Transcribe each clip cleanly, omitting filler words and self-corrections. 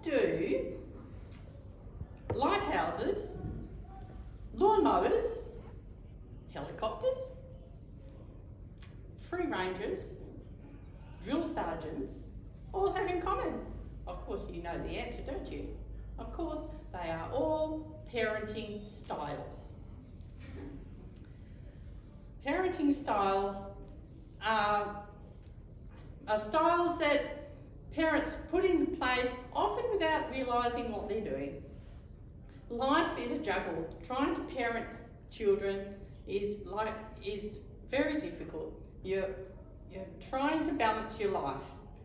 do lighthouses, lawnmowers, helicopters, free rangers, drill sergeants all have in common? Of course you know the answer, don't you? Of course, they are all parenting styles. Parenting styles are styles that parents put into place, often without realising what they're doing. Life is a juggle. Trying to parent children is very difficult. You're trying to balance your life.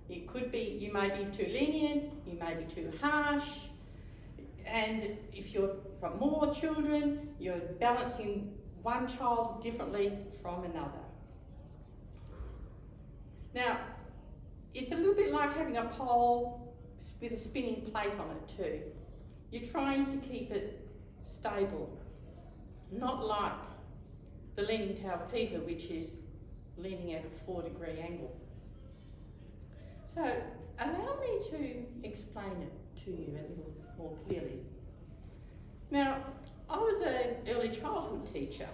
It could be, you may be too lenient, you may be too harsh, and if you've got more children, you're balancing one child differently from another. Now, it's a little bit like having a pole with a spinning plate on it too. You're trying to keep it stable, not like the Leaning Tower of Pisa, which is leaning at a 4-degree angle. So, allow me to explain it to you a little more clearly. Now, I was an early childhood teacher,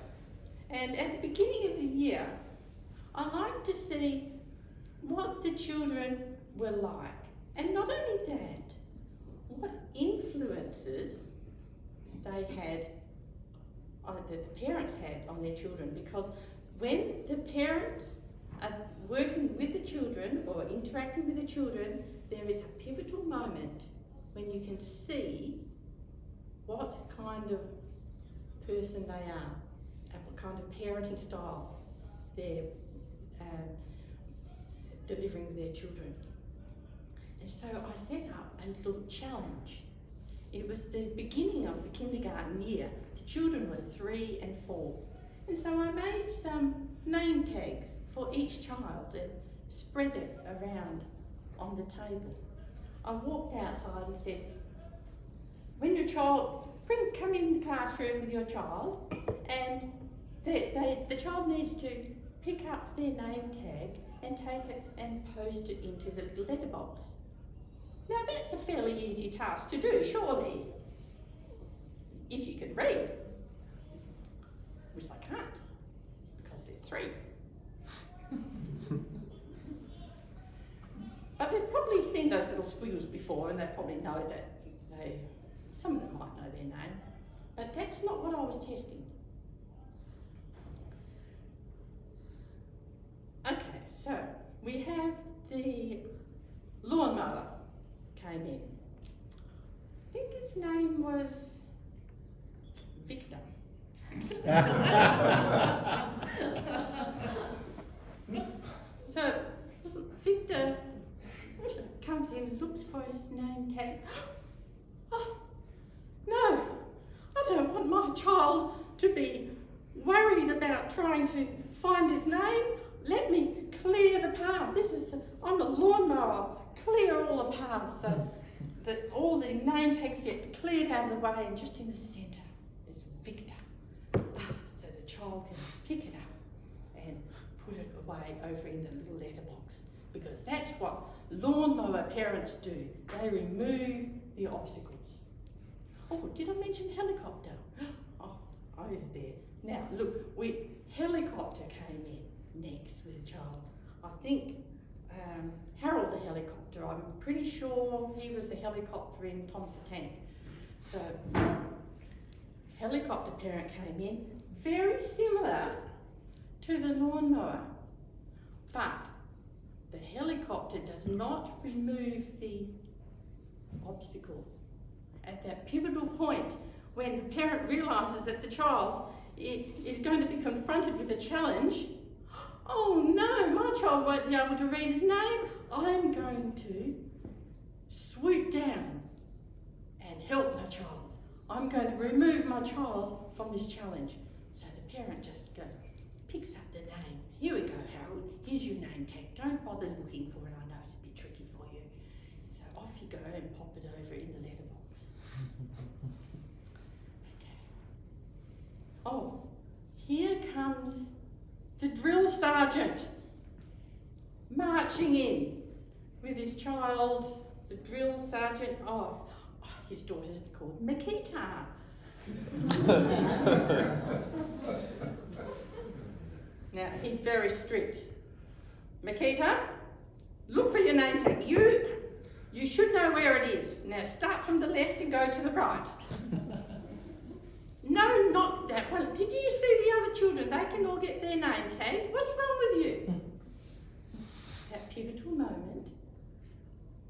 and at the beginning of the year, I liked to see what the children were like. And not only that, what influences they had, the parents had on their children. Because when the parents are working with the children or interacting with the children, there is a pivotal moment when you can see what kind of person they are and what kind of parenting style they're delivering with their children. And so I set up a little challenge. It was the beginning of the kindergarten year. The children were 3 and 4. And so I made some name tags for each child and spread it around on the table. I walked outside and said, when your child, come in the classroom with your child, and the child needs to pick up their name tag and take it and post it into the little letterbox. Now that's a fairly easy task to do, surely, if you can read, which they can't, because they're 3. But they've probably seen those little squiggles before, and they probably know that some of them might know their name, but that's not what I was testing. Okay, so we have the lawnmower came in. I think its name was Victa. So Victa comes in, looks for his name tag. Oh, no, I don't want my child to be worried about trying to find his name. Let me clear the path. I'm a lawnmower. Clear all the paths so that all the name tags get cleared out of the way, and just in the centre is Victa. So the child can pick it up and put it away over in the little letterbox, because that's what lawnmower parents do. They remove the obstacles. Oh, did I mention helicopter? Oh, over there. Now look, helicopter came in next with a child. I think Harold the helicopter, I'm pretty sure he was the helicopter in Tom's the Tank. So, helicopter parent came in, very similar to the lawnmower, but the helicopter does not remove the obstacle. At that pivotal point, when the parent realises that the child is going to be confronted with a challenge, oh no, my child won't be able to read his name. I'm going to swoop down and help my child. I'm going to remove my child from this challenge. So the parent just picks up the name. Here we go, Harold. Here's your name tag. Don't bother looking for it. I know it's a bit tricky for you. So off you go and pop it over in the letterbox. Okay. Oh, here comes the drill sergeant marching in with his child the drill sergeant, his daughter's called Makita. Now, he's very strict. Makita, look for your name tag. You should know where it is. Now, start from the left and go to the right. No, not that one. Did you see the other children? They can all get their name tag. What's wrong with you? That pivotal moment,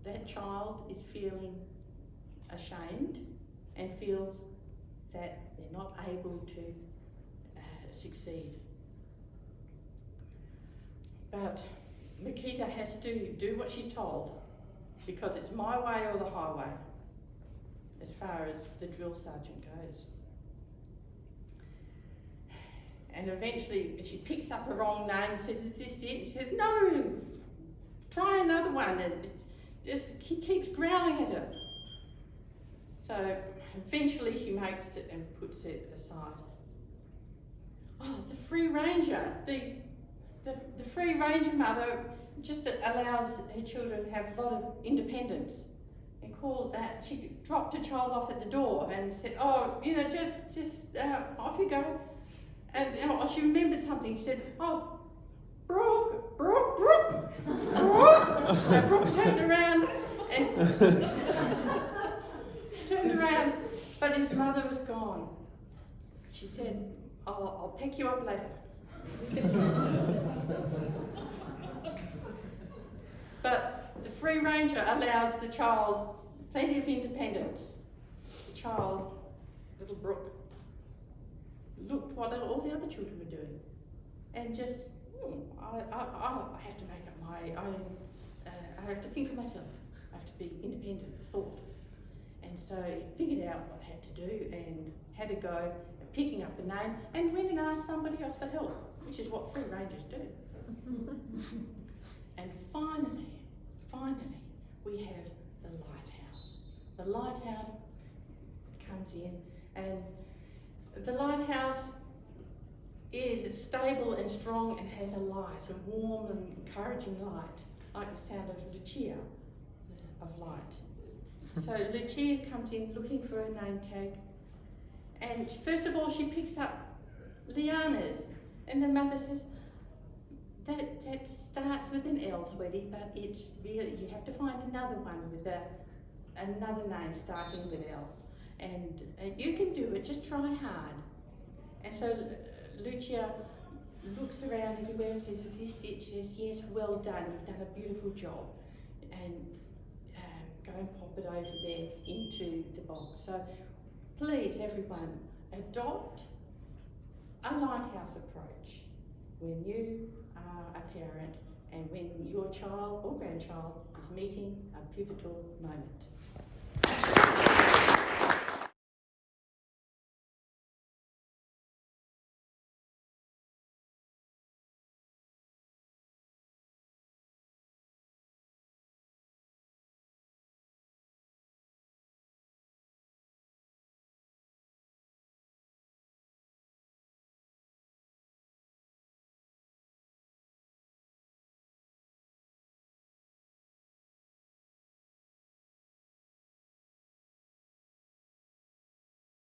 that child is feeling ashamed and feels that they're not able to succeed. But Makita has to do what she's told, because it's my way or the highway as far as the drill sergeant goes. And eventually she picks up a wrong name and says, is this it? And she says, no, try another one. And he keeps growling at her. So eventually she makes it and puts it aside. Oh, the free ranger. The free ranger mother just allows her children to have a lot of independence. And called that, she dropped her child off at the door and said, oh, just off you go. And she remembered something. She said, oh, Brooke. So Brooke turned around, but his mother was gone. She said, I'll pick you up later. But the free ranger allows the child plenty of independence. The child, little Brooke, looked what all the other children were doing, and just, I have to make up my own, I have to think for myself, I have to be independent of thought. And so he figured out what I had to do and had to go at picking up a name and went and asked somebody else for help, which is what free rangers do. And finally, we have the lighthouse. The lighthouse comes in, and the lighthouse is stable and strong and has a light, a warm and encouraging light, like the sound of Lucia, of light. So Lucia comes in looking for a name tag, and first of all she picks up lianas, and the mother says, that starts with an L, sweetie, but it's really, you have to find another one with another name starting with L. And you can do it, just try hard. And so Lucia looks around everywhere and says, is this it? She says, yes, well done, you've done a beautiful job. And go and pop it over there into the box. So please, everyone, adopt a lighthouse approach when you are a parent and when your child or grandchild is meeting a pivotal moment.